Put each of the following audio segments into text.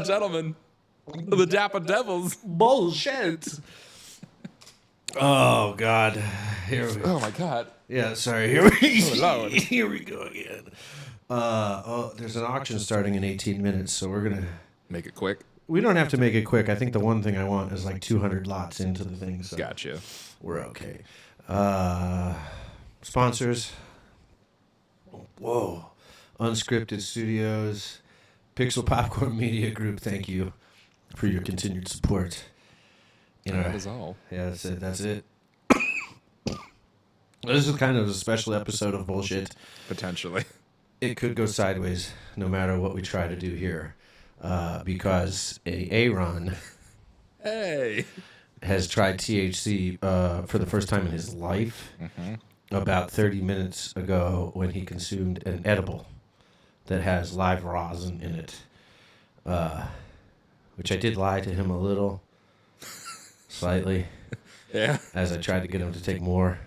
gentlemen, the Dapper Devils. Bullshit. Oh, God. Here we Oh, my God. Yeah, sorry. Here we, Lord. here we go again. There's an auction starting in 18 minutes, so we're going to... Make it quick. We don't have to make it quick. I think the one thing I want is like 200 lots into the thing. So Gotcha. we're okay. Sponsors. Whoa. Unscripted Studios. Pixel Popcorn Media Group, thank you for your continued support. That is all. Yeah, that's it. This is kind of a special episode of bullshit. Potentially. It could go sideways no matter what we try to do here. Because Aaron Hey. has tried THC for the first time in his life about 30 minutes ago when he consumed an edible that has live rosin in it, which I did lie to him a little, slightly, Yeah. as I tried to get him to take more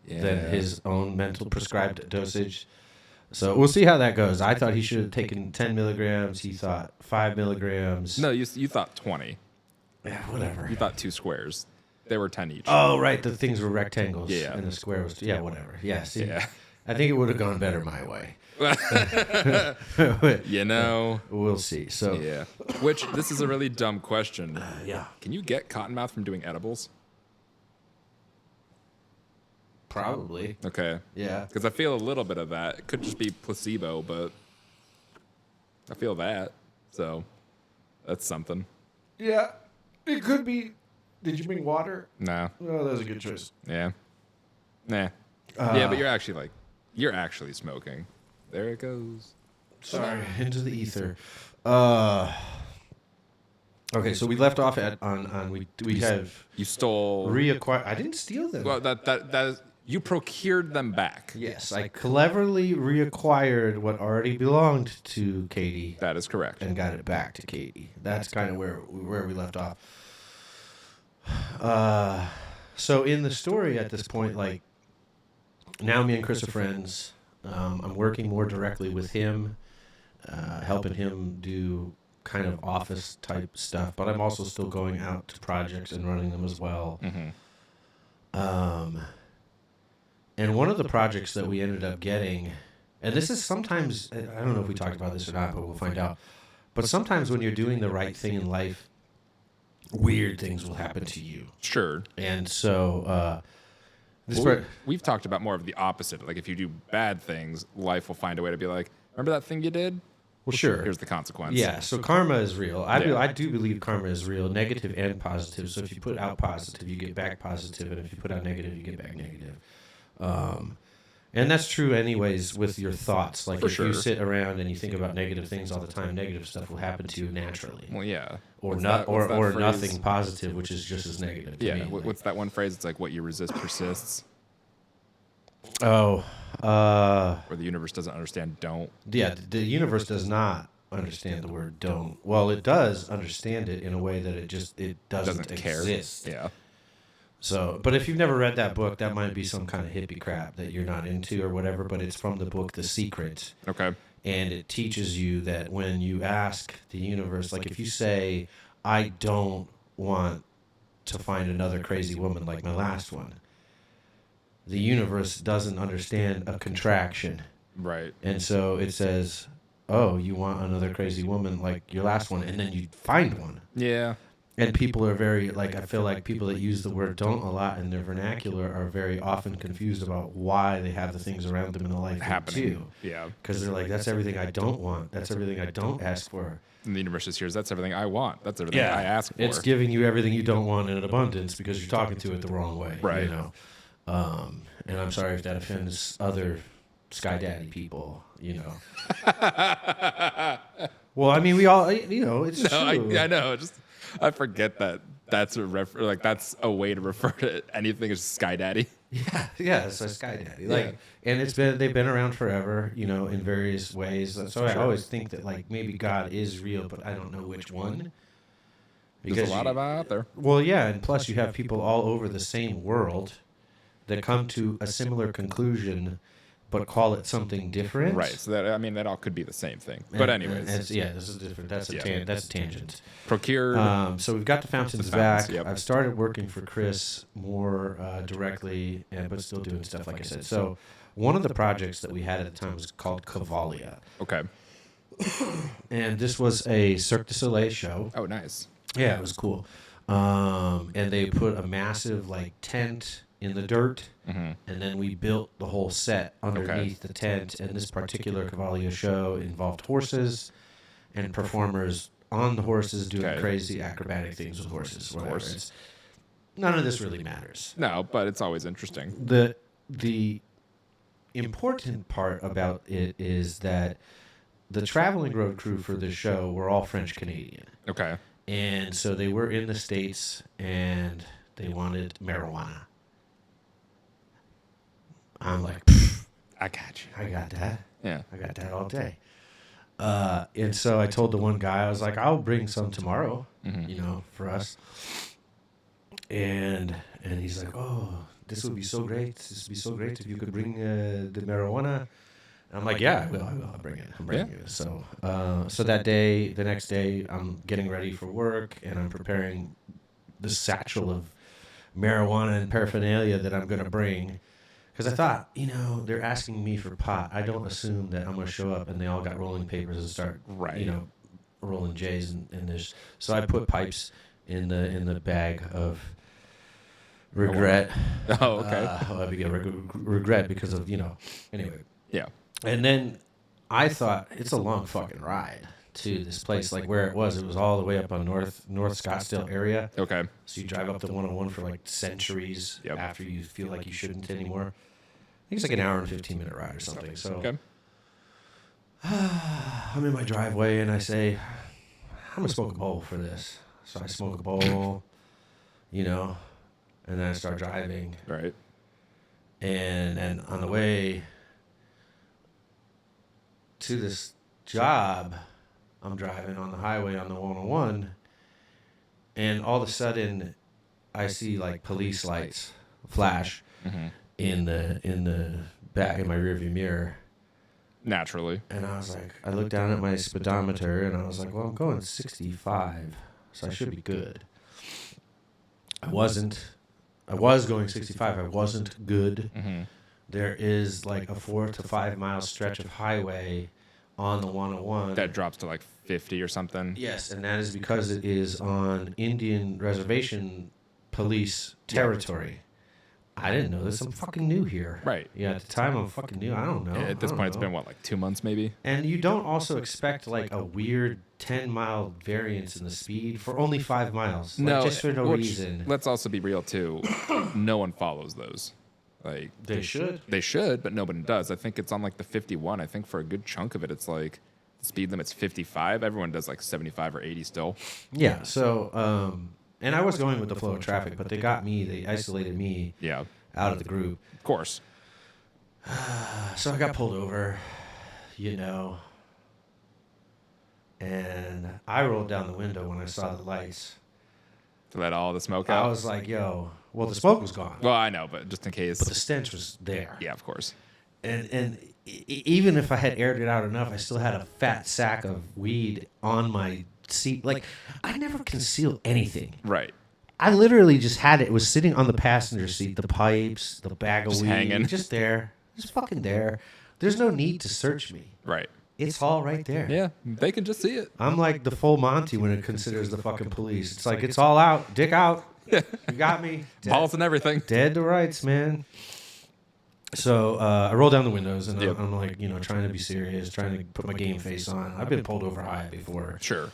than his own mental prescribed dosage. So we'll see how that goes. I thought he should have taken 10 milligrams. He thought 5 milligrams. No, you thought 20. Yeah, whatever. You thought 2 squares. They were 10 each. Oh, right. The things were rectangles. Yeah. And the square was... Yeah, whatever. Yeah, see. Yeah. I think it would have gone better my way. You know. We'll see. So... Yeah. Which, this is a really dumb question. Yeah. Can you get cottonmouth from doing edibles? Probably. Okay. Yeah. Because I feel a little bit of that. It could just be placebo, but I feel that. So that's something. Yeah. It could be... Did you bring water? Nah. Oh, that was a good choice. Yeah. Nah. Yeah, but you're actually smoking. There it goes. Sorry. Into the ether. Okay, so we left off we have You stole. reacquired... I didn't steal them. Well, that is, you procured them back. Yes, I cleverly reacquired what already belonged to Katie That is correct. and got it back to Katie. That's kind of where we left off. So in the story at this point, like, now me and Chris are friends. I'm working more directly with him, helping him do kind of office type stuff, but I'm also still going out to projects and running them as well. And one of the projects that we ended up getting, and this is sometimes, I don't know if we talked about this or not, but we'll find out. But sometimes when you're doing the right thing in life, weird things will happen to you. Sure. And so, We've talked about more of the opposite. Like, if you do bad things, life will find a way to be like, remember that thing you did? well, sure. Here's the consequence. Yeah, so karma is real. Yeah. I do believe karma is real, negative and positive. So if you put out positive, you get back positive, and if you put out negative, you get back negative. And that's true anyways with your thoughts. Like, if you sit around and you think about negative things all the time, negative stuff will happen to you naturally. Well, yeah. Or What's not, that- what's that or phrase? nothing positive, which is just as negative. To Yeah. me. What's that one phrase? It's like, what you resist persists. Oh, Or the universe doesn't understand, don't. yeah. The universe does not understand the word "don't." Well, it does understand it in a way that it doesn't care. exist. Yeah. So, but if you've never read that book, that might be some kind of hippie crap that you're not into or whatever. But it's from the book The Secret, Okay. and it teaches you that when you ask the universe, like if you say, "I don't want to find another crazy woman like my last one," the universe doesn't understand a contraction. Right. And so it says, "Oh, you want another crazy woman like your last one," and then you find one. Yeah. And people are very, like, I feel like people that use the word "don't" a lot in their vernacular are very often confused about why they have the things around them in their life Happening. too. Yeah. Because they're like, that's everything I don't want. That's everything I don't ask for. And the universe just hears, that's everything I want. That's everything I ask for. It's giving you everything you don't want in abundance because you're talking to it the wrong way. Right. You know? And I'm sorry if that offends other Sky Daddy people, you know. Well, I mean, we all, you know, it's true. I know. I forget that that's that's a way to refer to anything as Sky Daddy. Yeah, it's a Sky Daddy. Like, and they've been around forever, you know, in various ways. So I always think that, like, maybe God is real, but I don't know which one. There's a lot of that out there. Well, yeah, and plus you have people all over the same world that come to a similar conclusion but call it something different. Right. So that all could be the same thing. But anyways, this is different. That's that's a tangent. Procured. So we've got the fountains fountains, back. yep. I've started working for Chris more directly, but still doing stuff like I said. So one of the projects that we had at the time was called Cavalia, Okay. and this was a Cirque du Soleil show. Oh, nice. Yeah, it was cool. And they put a massive tent in the dirt, and then we built the whole set underneath the tent. And this particular Cavalia show involved horses and performers on the horses doing crazy acrobatic things with horses. Of course. None of this really matters. No, but it's always interesting. The important part about it is that the traveling road crew for this show were all French Canadian. Okay. And so they were in the States, and they wanted marijuana. I'm like, I got you. I got that. Yeah. I got that all day. And so I told the one guy, I was like, I'll bring some tomorrow, for us. And he's like, oh, this would be so great. This would be so great if you could bring the marijuana. I'm like, yeah, I will. I'll bring it. I'm bringing it. So, that day, the next day, I'm getting ready for work, and I'm preparing the satchel of marijuana and paraphernalia that I'm going to bring. Because I thought, they're asking me for pot. I don't assume that I'm going to show up and they all got rolling papers and start, rolling J's in this. So I put pipes in the bag of regret. Oh, okay. Regret because of, anyway. Yeah. And then I thought, it's a long fucking ride to this place. Like where it was all the way up on North Scottsdale area. Okay. So you drive up the 101 for centuries after you feel like you shouldn't anymore. I think it's like an hour and 15-minute ride or something. So okay. I'm in my driveway and I say, I'm going to smoke a bowl for this. So I smoke a bowl, and then I start driving. Right. And on the way to this job, I'm driving on the highway on the 101, and all of a sudden I see police lights flash in the back in my rearview mirror. Naturally. And I was like, I looked down at my speedometer and I was like, well, I'm going 65, so I should be good. I wasn't. I was going 65. I wasn't good. There is a 4 to 5 mile stretch of highway on the 101 that drops to 50 or something. Yes, and that is because it is on Indian reservation police territory. I didn't know this. I'm fucking new here. Right. Yeah, at the time I'm fucking new. I don't know. Yeah, at this point, it's been 2 months maybe. And you don't also expect a weird 10-mile variance in the speed for only 5 miles. No, just for no reason. Let's also be real too. No one follows those. They should. They should, but nobody does. I think it's on the 51. I think for a good chunk of it, it's the speed limit's 55. Everyone does 75 or 80 still. Yeah. So, and I was going with the flow of traffic, but they got me. They isolated me. Yeah. Out of the group. Of course. So I got pulled over, and I rolled down the window when I saw the lights. To let all the smoke out? I was like, yo, well, the smoke was gone. Well, I know, but just in case. But the stench was there. Yeah, of course. And even if I had aired it out enough, I still had a fat sack of weed on my seat. I never conceal anything. Right. I literally just had it. It was sitting on the passenger seat, the pipes, the bag of weed. Hanging. Just there. Just fucking there. There's no need to search me. Right. It's all right there. Yeah, they can just see it. I'm like the full Monty when it considers the fucking police. It's it's all out. Dick out. You got me. Balls and everything. Dead to rights, man. So I roll down the windows and I'm trying to be serious, trying to put my game face on. I've been pulled over high before. Sure.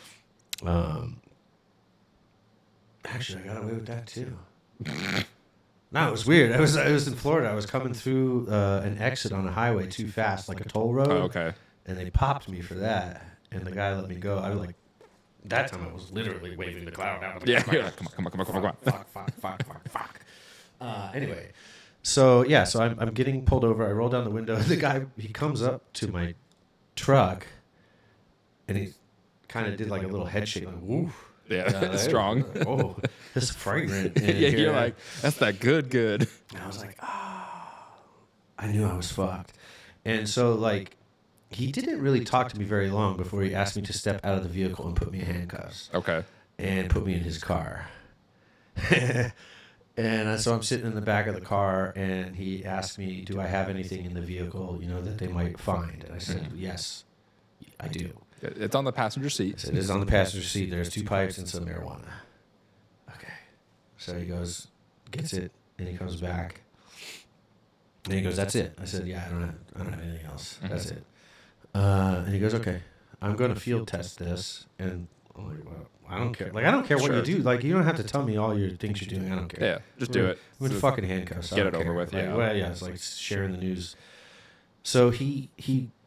Actually, I got away with that too. No, it was weird. I was in Florida. I was coming through an exit on a highway too fast, like a toll road. Oh, okay. And they popped me for that. And the guy let me go. I was that time I was literally waving the cloud out. Yeah, come on. Fuck. Anyway, so I'm getting pulled over. I roll down the window. The guy, he comes up to my truck, and he kind of did a little head shake, woof. Yeah, strong. Oh, this is fragrant. Yeah, here. You're that's that good. And I was like, I knew I was fucked. And so, like, he didn't really talk to me very long before he asked me to step out of the vehicle and put me in handcuffs. Okay. And put me in his car. And so I'm sitting in the back of the car, and he asked me, do I have anything in the vehicle, that they might find? And I said, yes, I do. It's on the passenger seat. I said, it's on the passenger seat. There's 2 pipes and some marijuana. Okay. So he goes, gets it, and he comes back. And he goes, that's it. I said, yeah, I don't have anything else. That's it. And he goes, okay, I'm going to field test this. And I'm like, well, I don't care. Like, I don't care what you do. Like, you don't have to tell me all your things you're doing. I don't care. Yeah, just do it. I'm in fucking handcuffs. Get it over with. Like, Yeah. well, yeah, it's like sharing the news. So he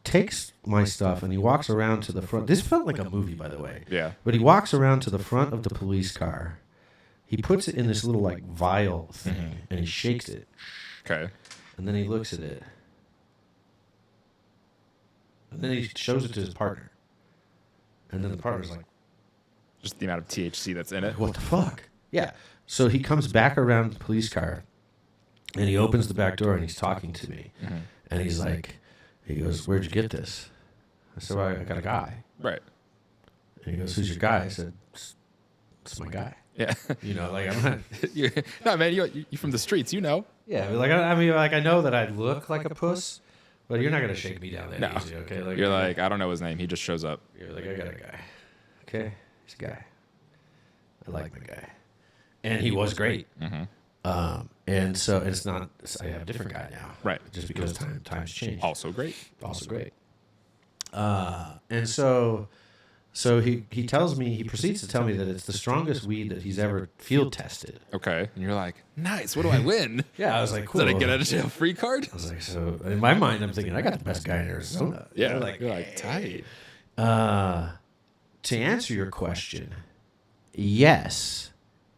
takes my stuff and he walks around to the front. This felt like a movie, by the way. Yeah. But he walks around to the front of the police car. He puts it in this little like vial thing and he shakes it. Okay. And then he looks at it. And then he shows it to his partner. And then the partner's like, Just the amount of THC that's in it. what the fuck? Yeah. So he comes back around the police car and he opens the back door and he's talking to me. And he's like, he goes, where'd you get this? I said, well, I got a guy. Right. And he goes, who's your guy? I said, it's my guy. Yeah. Like, I'm not. No, man, you're from the streets, Yeah, like, I mean, like, I know that I look like a puss, but you're not going to shake me down that easy, okay? Like, You're like, I don't know his name. He just shows up. You're like, I got a guy. Okay? He's a guy. I like my guy. And he was great. And so it's not, I have a different guy now. Right. Just because times change. Also great. Also great. And so he tells me, he proceeds to tell me that it's the strongest weed that he's ever field tested. Okay. And you're like, nice. What do I win? Yeah, I was like, cool. Is that a get out of jail free card? I was like, so in my mind, I'm thinking, I got the best guy in Arizona. Yeah. You're like tight. To answer your question, yes,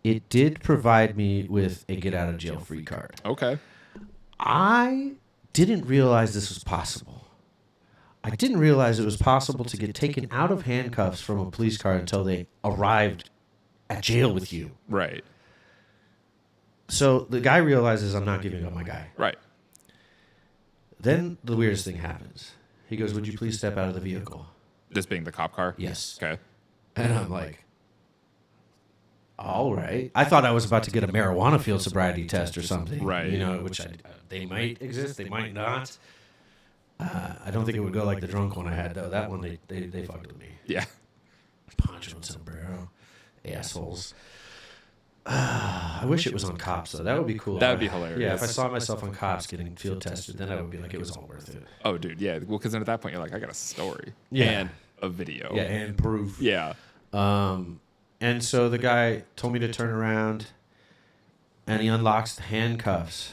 it did provide me with a get out of jail free card. Okay. I didn't realize this was possible. I didn't realize it was possible to get taken out of handcuffs from a police car until they arrived at jail with you. Right. So the guy realizes I'm not giving up my guy. Right. Then the weirdest thing happens. He goes, would you please step out of the vehicle? This being the cop car? Yes. Okay. And I'm like, all right. I thought I was about to get a marijuana field sobriety test or something. Right. Which they might exist, they might not. I don't think it would go like the drunk one I had, though. That one, they fucked with me. Yeah. Poncho and sombrero. Assholes. I wish it was on Cops, though. That would be cool. That would be hilarious. Yeah, if I saw myself on Cops getting field tested, then I would be like, it was all worth it. Oh, dude, yeah. Well, because then at that point, you're like, I got a story. Yeah. And a video. Yeah, and proof. Yeah. And so the guy told me to turn around, and he unlocks the handcuffs.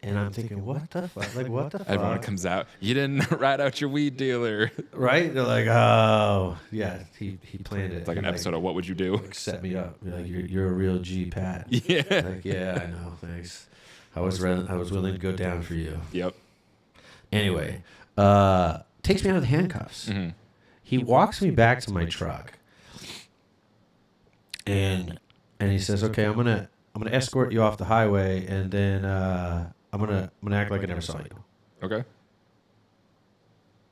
And I'm thinking, what the fuck? Like, what the fuck? Everyone comes out. You didn't rat out your weed dealer. Right? They're like, oh, yeah, he planned it. It's like an He, episode of What Would You Do? like, set me up. Be like, you're a real G, Pat. Yeah. Like, yeah, I know. Thanks. I was willing to go down for you. Yep. Anyway, takes me out of the handcuffs. He walks me back to my truck, and he says, "Okay, I'm gonna escort you off the highway, and then I'm gonna act like I never saw you." Okay.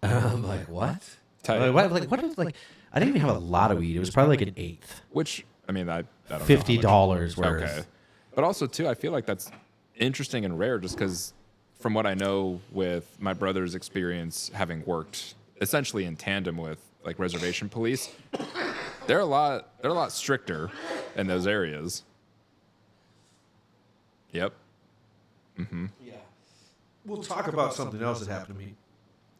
I'm like, what? Tight. Like, I didn't even have a lot of weed. It was probably like an eighth. Which, I mean, I don't know. $50 worth. Okay. But also, too, I feel like that's interesting and rare just because from what I know with my brother's experience having worked essentially in tandem with like reservation police, they're a lot stricter in those areas. Yep. Yeah. We'll talk about something else that happened to me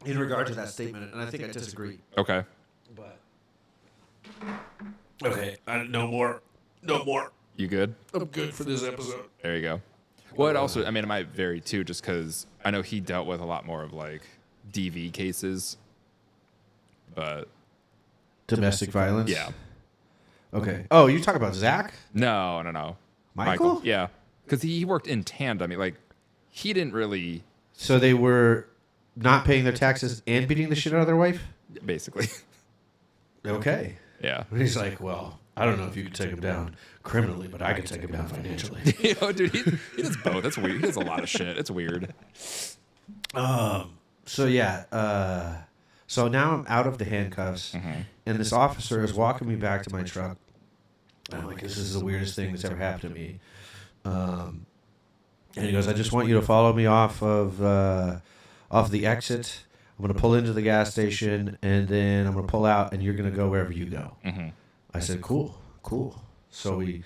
in regard to that statement, and I think I disagree. Okay. But okay, no more. You good? I'm good for this episode. There you go. Well, it also, I mean, it might vary too, just because I know he dealt with a lot more of like DV cases, but Domestic violence? yeah. Okay. Oh, you talk about Zach? No. Michael? Yeah. Because he worked in tandem. Like, he didn't really. So they were not paying their taxes and beating the shit out of their wife? Basically. Okay. Yeah. And he's like, well, I don't know if you could take him down criminally, but I could take him down financially. Dude, he does both. That's weird. He does a lot of shit. It's weird. So yeah, so now I'm out of the handcuffs, and this officer is walking me back to my truck. And I'm like, this is the weirdest thing that's ever happened to me. And he goes, I just want you to follow me off the exit. I'm going to pull into the gas station, and then I'm going to pull out, and you're going to go wherever you go. I said, cool. So we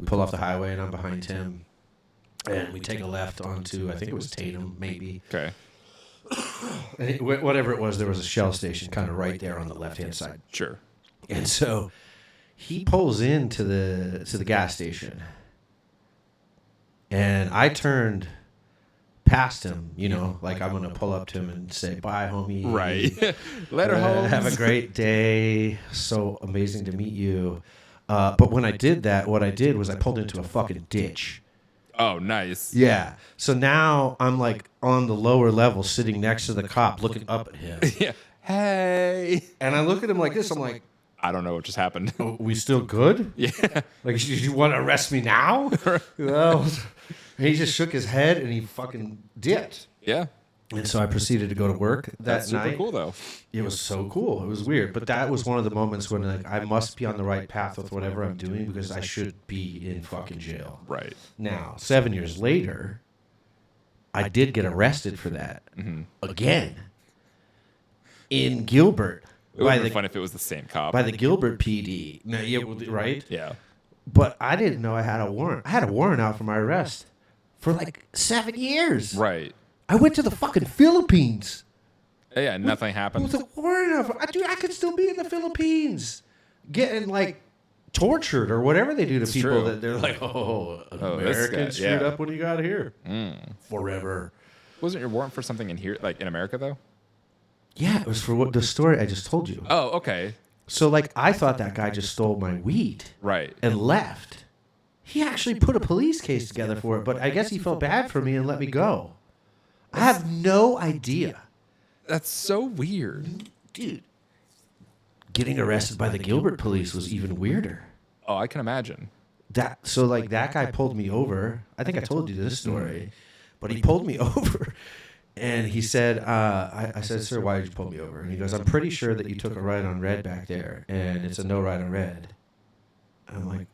pull off the highway, and I'm behind him, and we take a left onto, I think it was Tatum, maybe. Okay. And whatever it was, there was a Shell station kind of right there on the left-hand side. Sure. And so he pulls into the gas station, and I turned past him, like I'm gonna pull up to him and say, "Bye, homie." Right. Later, Holmes. Have a great day. So amazing to meet you. But when I did that, what I did was I pulled into a fucking ditch. Oh, nice. Yeah. So now I'm like on the lower level, sitting next to the cop, looking up at him. Yeah. Hey. And I look at him like this. I'm like, I don't know what just happened. "Oh, we still good? Yeah. Like, you want to arrest me now?" Well, he just shook his head and he fucking dipped. Yeah. And so I proceeded to go to work That's that night. super cool, though. It was so cool. It was weird. But that was one of the moments when like I must be on the right path with whatever I'm doing because I should be in fucking jail. Right. Now, 7 years later, I did get arrested for that again in Gilbert. It would have been fun if it was the same cop. By the Gilbert PD. No, yeah, right? Yeah. But I didn't know I had a warrant. I had a warrant out for my arrest for like 7 years. Right. I went to the fucking Philippines. Yeah, nothing happened. With a warrant out for, I could still be in the Philippines getting like tortured or whatever they do to people true. that they're like, this Americans guy, screwed yeah. up when you got here. Forever. Wasn't your warrant for something in here, like in America, though? Yeah, it was for what the story I just told you. Oh, okay. So like I thought that guy just stole my weed Right. and left. He actually put a police case together for it, but I guess he felt bad for me and let me go. I have no idea. That's so weird. Dude, getting arrested by the Gilbert police was even weirder. Oh, I can imagine. That guy pulled me over. I think I told you this story, but he pulled me over, and he said, "I said, sir, why did you pull me over?" And he goes, "I'm pretty sure that you took a ride on red back there, and it's a no ride on red." I'm like,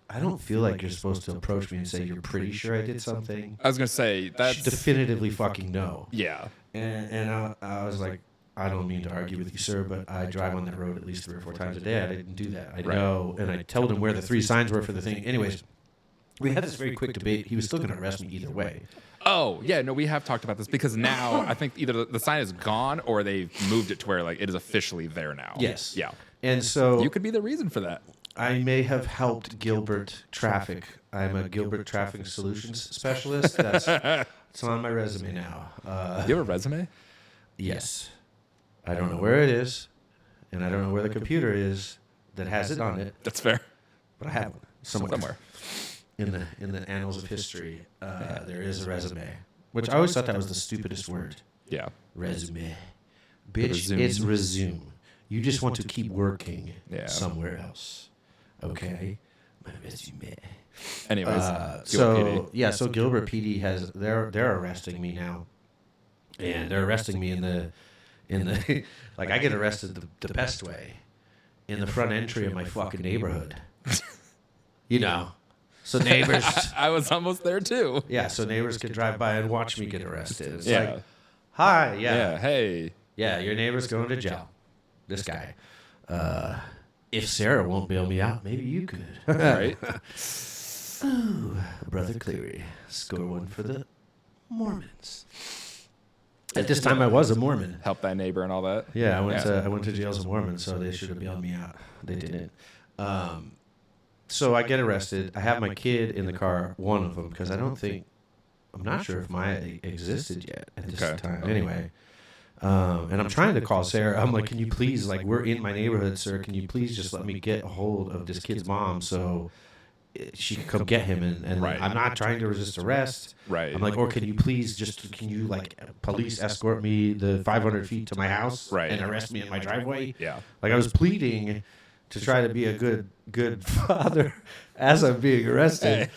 I don't feel like you're supposed to approach me and say you're pretty sure I did something. I was gonna say that's Definitively fucking no. Yeah. And I was like, I don't mean to argue with you, sir, but I drive on that road at least 3 or 4 times a day. I didn't do that. I know. And I told him where the 3 signs were for the thing. Anyways, we had this very quick debate. He was still going to arrest me either way. Oh, yeah, no, we have talked about this because now I think either the sign is gone or they've moved it to where like it is officially there now. Yes. Yeah. And so You could be the reason for that. I may have helped Gilbert traffic. I'm a Gilbert traffic solutions specialist. It's on my resume now. You have a resume? Yes. I don't know where it is, and I don't know where the computer is that has it on it, That's fair. but I have one somewhere. In the annals of history, there is a resume, which I always thought that was the stupidest word. Yeah. Resume. Bitch, Resume. it's resume. You just want to keep working Yeah. somewhere else. Okay? My resume. Anyways, So Gilbert PD has they're arresting me now, and they're arresting me in the like I get arrested the best way in the front entry of my fucking neighborhood. So neighbors. I was almost there too. Yeah, so neighbors can drive by and watch me get arrested. It's Yeah. like, hi, yeah, Hey. yeah, your neighbor's going to jail. This guy. If Sarah won't bail me out, maybe you could. Right. Ooh, Brother Cleary, score one for the Mormons. At this time, I was a Mormon. Help thy neighbor and all that. Yeah, I went to jail as a Mormon, so they should have bailed me out. They didn't. So I get arrested. I have my kid in the car, one of them, because I'm not sure if Maya existed yet at this time. Anyway, and I'm trying to call Sarah. I'm like, can you please, like, we're in my neighborhood, sir. Can you please just let me get a hold of this kid's mom so she can come get him? And Right. I'm not trying to resist arrest. Right. I'm like, or can you please police escort me the 500 feet to my house Right. and arrest me in my driveway? Yeah. Like I was pleading to try to be a good father as I'm being arrested.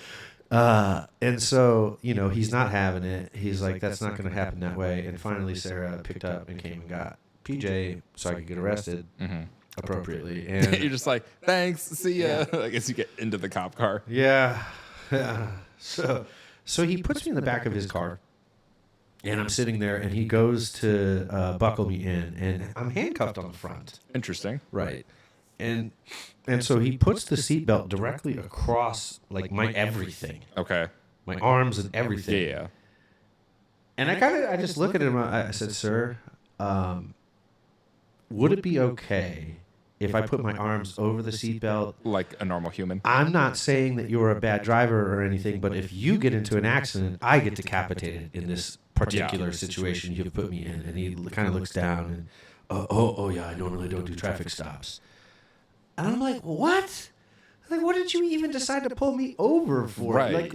And so, he's not having it. He's like, that's not going to happen that way. And finally, Sarah picked up and came and got PJ so I could get arrested appropriately. And You're just like, thanks, see ya. Yeah. I guess you get into the cop car. yeah. So he puts me in the back of his car. And I'm sitting there, and he goes to buckle me in, and I'm handcuffed on the front. Interesting. Right. And so he puts the seatbelt directly across, like, my everything. Okay. My arms and everything. Yeah. And I just look at him. I said, "Sir, would it be okay if I put my arms over the seatbelt? Like a normal human. I'm not saying that you're a bad driver or anything, but if you get into an accident, I get decapitated in this particular situation you've put me in." And he kind of looks down and, oh yeah, I normally don't do traffic stops. And I'm like, what? Like, what did you even decide to pull me over for? Right. Like,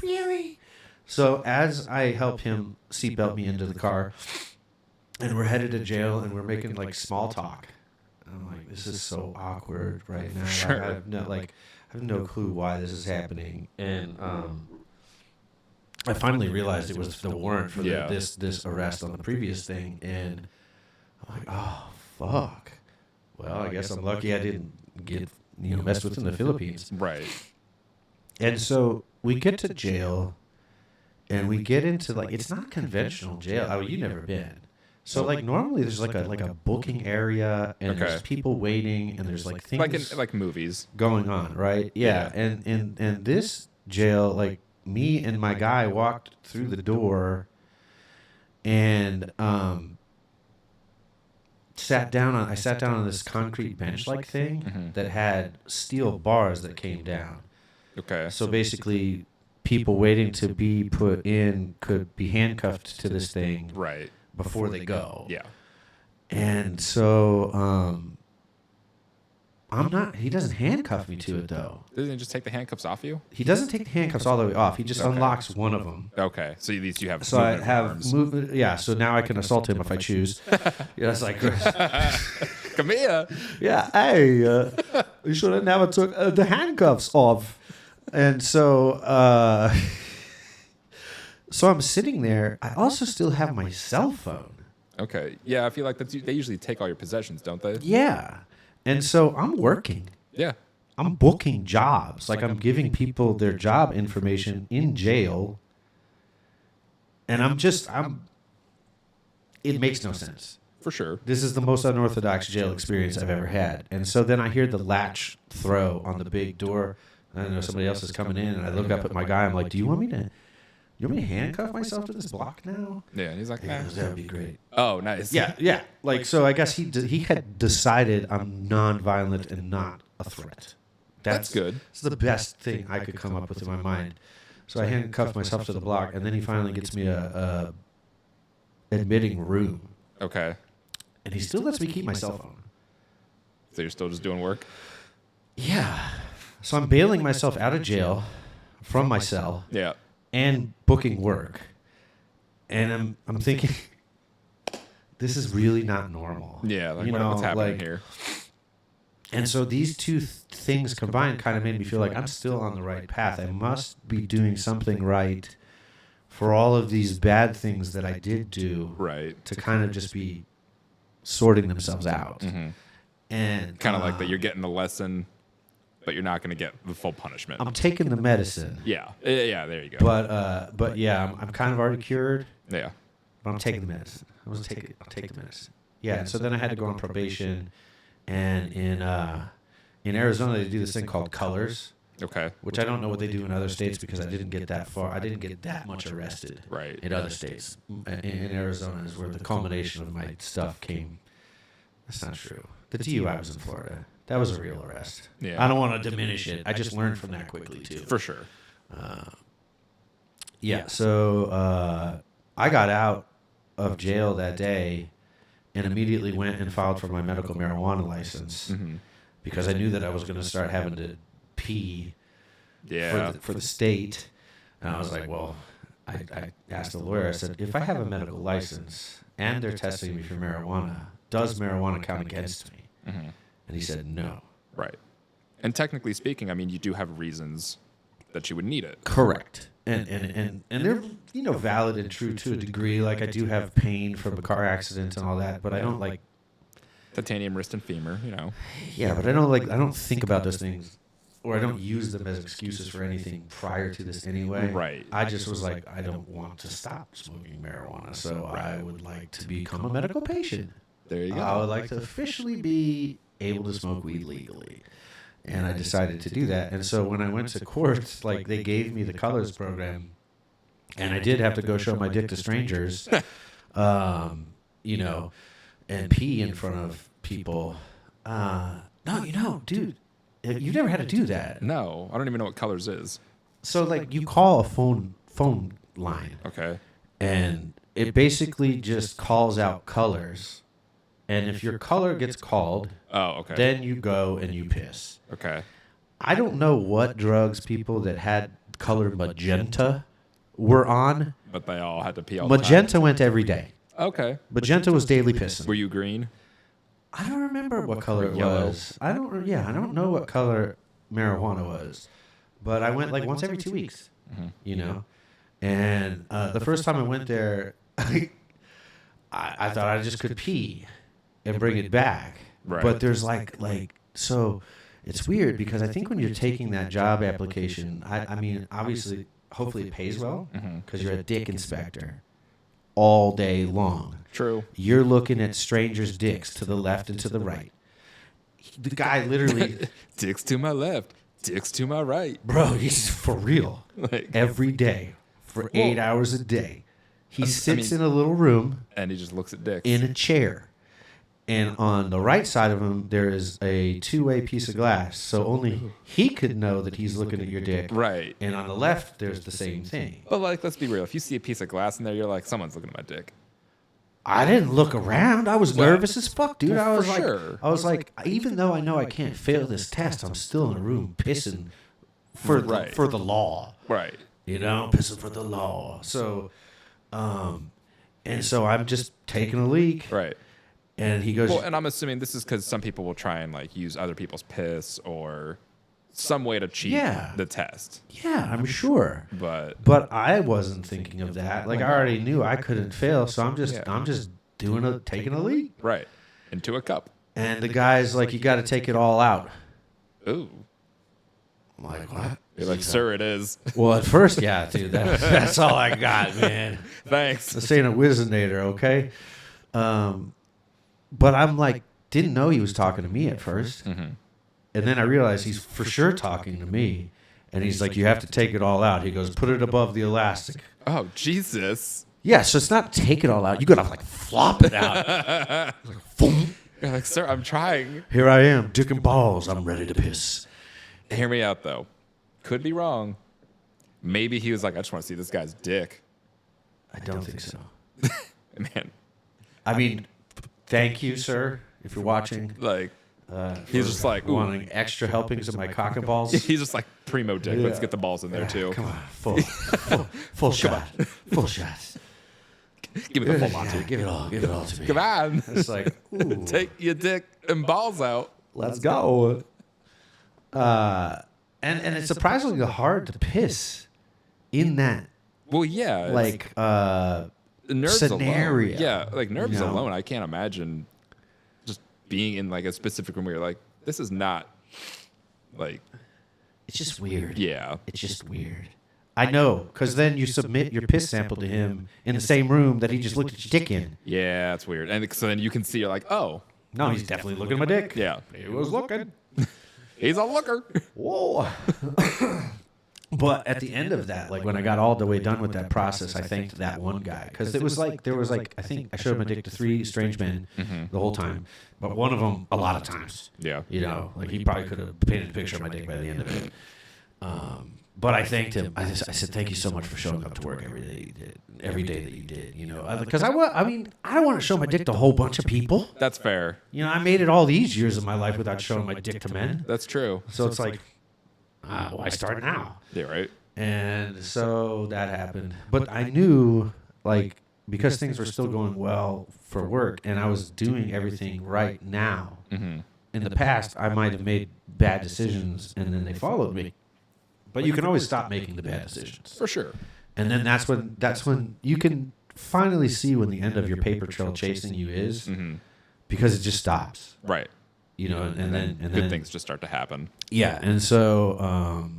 really? So as I help him seatbelt me into the car, and we're headed to jail, and we're making, like, small talk. And I'm like, this is so awkward right now. Sure. I have no clue why this is happening. And I finally realized it was the warrant for this arrest on the previous thing. And I'm like, oh, fuck. Well, I guess I'm lucky I didn't get messed with in the Philippines. Right. And so we get to jail, and we get into, like, it's not conventional jail. Oh, you've never been. So, like, normally there's like a booking area, and there's people waiting, and there's, like, things Like movies going on, right? Yeah. And this jail, like, me and my guy walked through the door, and I sat down on this concrete bench like thing that had steel bars that came down. Okay. So basically, people waiting to be put in could be handcuffed to this thing Right. before they go. Yeah. And so he doesn't handcuff me to it, though. Doesn't it just take the handcuffs off you? He doesn't take the handcuffs all the way off. He just unlocks one of them. Okay. So at least you have So I movement of have arms. movement. Yeah. So now I can assault him if I choose. Yeah, it's like, Come here. yeah, hey, you should have never took the handcuffs off. And so, so I'm sitting there. I also still have my cell phone. Okay. Yeah, I feel like they usually take all your possessions, don't they? Yeah. And so I'm working. Yeah. I'm booking jobs. Like, I'm giving people their job information in jail. And it makes no sense. For sure. This is the most unorthodox jail experience I've ever had. And so then I hear the latch throw on the big door. I know somebody else is coming in, and I look up at my guy. I'm like, do you want me to handcuff myself to this block now? Yeah, and he's like, He goes, that would be great. oh, nice. Yeah. Like, so I guess he had decided I'm nonviolent and not a threat. That's good. It's the best thing I could come up with in my mind. So I handcuffed myself to the block, and then he finally gets me a admitting room. Okay. And he still lets me keep my cell phone. So you're still just doing work? Yeah. So I'm bailing myself out of jail from my cell Yeah. and booking work. And I'm thinking, this is really not normal. Yeah, like what's happening here? And so these two things combined kind of made me feel like I'm still on the right path. I must be doing something right for all of these bad things that I did do. Right. To kind of just be sorting themselves out. Mm-hmm. And Kind of like that you're getting a lesson, but you're not going to get the full punishment. I'm taking the medicine. Yeah. Yeah, there you go. But yeah, I'm kind of already cured. Yeah. But I'm taking the medicine. I'll take the medicine. Yeah. And so then I had to go on probation, and in Arizona they do this thing called colors. Okay. Which I don't know what they do in other states because I didn't get that far. I didn't get that much arrested. Right. In other states, in Arizona is where the culmination of my stuff came. That's not true. The DUI was in Florida. That was a real arrest. Yeah. I don't want to diminish it. I just learned from that quickly too. For sure. Yeah. So I got out of jail that day and immediately went and filed for my medical marijuana license because I knew that I was going to start having to pee for the state. And I was like, well, I asked the lawyer, I said, if I have a medical license and they're testing me for marijuana, does marijuana count against me? And he said, no. Right. And technically speaking, I mean, you do have reasons that you would need it. Correct. And they're, valid and true to a degree. Like, I do have pain from a car accident and all that, but I don't like Titanium wrist and femur, Yeah, but I don't think about those things, or I don't use them as excuses for anything prior to this anyway. Right. I just was like, I don't want to stop smoking marijuana, so I would like to become a medical patient. There you go. I would like to officially be able to smoke weed legally. And I decided to do that. And so when I went to court, like, they gave me the colors program, and I did have to go show my dick to strangers, and pee in front of people. No, dude, you've never had to do that. No, I don't even know what colors is. So, like, you call a phone line. Okay. And it basically just calls out colors. And if your color gets called, then you go and you piss. Okay. I don't know what drugs people that had color magenta were on. But they all had to pee all the time. Magenta went every day. Okay. Magenta was daily pissing. Were you green? I don't remember what color it Yellow. was. I don't know what color marijuana was. But I went like once every 2 weeks, And the first time I went there, I thought I just could pee and bring it back. Right. But there's so it's weird because I think when you're taking that job application, I mean, obviously, hopefully it pays well because you're a dick inspector all day long. True. You're looking at strangers' dicks to the left and to the right. The guy literally... Dicks to my left, dicks to my right. Bro, he's for real. Like, Every day for 8 hours a day. He sits in a little room and he just looks at dicks. in a chair. And on the right side of him, there is a two-way piece of glass. So only he could know that he's looking at your dick. Right. And on the left, there's the same thing. But, like, let's be real. If you see a piece of glass in there, you're like, someone's looking at my dick. I didn't look around. I was nervous as fuck, dude. Well, I was like, even though I know I can't fail this test, I'm still in a room pissing for the law. Right. Pissing for the law. So, and so I'm just taking a leak. Right. And he goes, well, and I'm assuming this is because some people will try and like use other people's piss or some way to cheat the test. Yeah, I'm sure. But I wasn't thinking of that. Like, I already knew I couldn't fail, so I'm just taking a leak. Right. Into a cup. And the guy's like, you got to take it all out. Ooh. I'm like, what? You're like, sir, it is. Well, at first, yeah, dude. That's all I got, man. Thanks. This ain't a Wizinator, okay? But I'm like, didn't know he was talking to me at first. Mm-hmm. And then I realized he's for sure talking to me. And he's like, you have to take it all out. He goes, put it above the elastic. Oh, Jesus. Yeah, so it's not take it all out. You got to, like, flop it out. Like, you're like, sir, I'm trying. Here I am, dick and balls. I'm ready to piss. Hear me out, though. Could be wrong. Maybe he was like, I just want to see this guy's dick. I don't think so. Man. I mean, thank you, sir, if you're watching. Like, he's just like, wanting extra helpings of my cock and balls. He's just like, primo dick. Yeah. Let's get the balls in there, too. Come on, full shot. Full shot. Give me the full Monty. Yeah, give it all to me. Come on. It's like, ooh, Take your dick and balls out. let's go. And it's surprisingly hard to piss in that Well, yeah. like nerves scenario. Alone. Yeah, like nerves alone, I can't imagine just being in like a specific room where you're like, this is not like. It's just weird. Yeah. It's just weird. I know, because then you submit your piss sample to him in the same room that he just looked at your dick in. Yeah, that's weird. And so then you can see, you're like, oh. No, he's definitely looking at my dick. Yeah. He was looking. He's a looker. Whoa. But at the end of that, like when I got all the way done with that process, I thanked that one guy. Because there was like, I think I showed my dick to 3 strange men the whole time. But one of them, a lot of times. Yeah. Like he probably could have painted a picture of my dick by the end of it. But I thanked him. I said, thank you so much for showing up to work every day that you did, Because I don't want to show my dick to a whole bunch of people. That's fair. I made it all these years of my life without showing my dick to men. That's true. So it's like, why start now? Yeah, right. And so that happened. But I knew, like, because things were still going well for work and I was doing everything right now. Mm-hmm. In the past, I might have made bad decisions and then they followed me. But you can always stop making the bad decisions. For sure. And then that's when you can finally see when the end of your paper trail chasing you is, because it just stops. Right. You know, and then good things just start to happen. Yeah, and so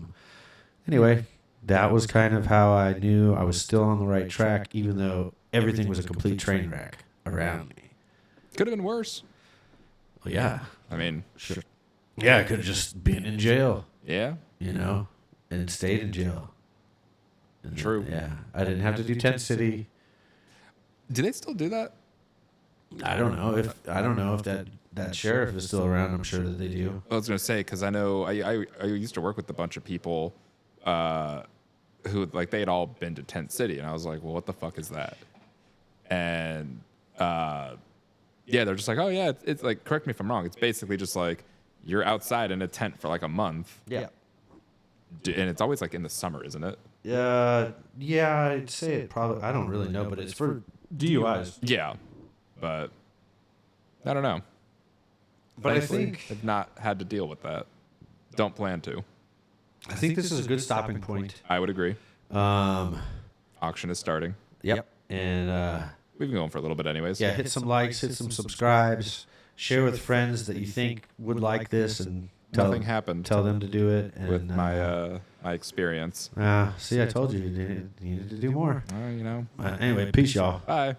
anyway, that was kind of how I knew I was still on the right track, even though everything was a complete train wreck around me. Could have been worse. Well, yeah. I mean, Sure. Yeah, I could have just been in jail, yeah. you know, and stayed in jail. And, True. Yeah, I didn't have to do tent city. Do they still do that? I don't know if that sheriff is still around. I'm sure that they do. I was gonna say because I know I used to work with a bunch of people who like they had all been to Tent City, and I was like, well, what the fuck is that? And yeah, they're just like, oh yeah, it's like, correct me if I'm wrong. It's basically just like you're outside in a tent for like a month. Yeah. And it's always like in the summer, isn't it? Yeah, I'd say it probably. I don't really know, but it's for DUIs. Yeah, but I don't know. But Thankfully, I think I've not had to deal with that. Don't plan to. I think this is a good stopping point. I would agree. Um, Auction is starting. Yep. And We've been going for a little bit, anyways. yeah, hit some likes, hit some subscribes, share with friends that you think would like this, and Nothing happened tell them to do it. And, with my my experience. see, I told you you needed to do more. You know. Anyway, peace, y'all. Bye.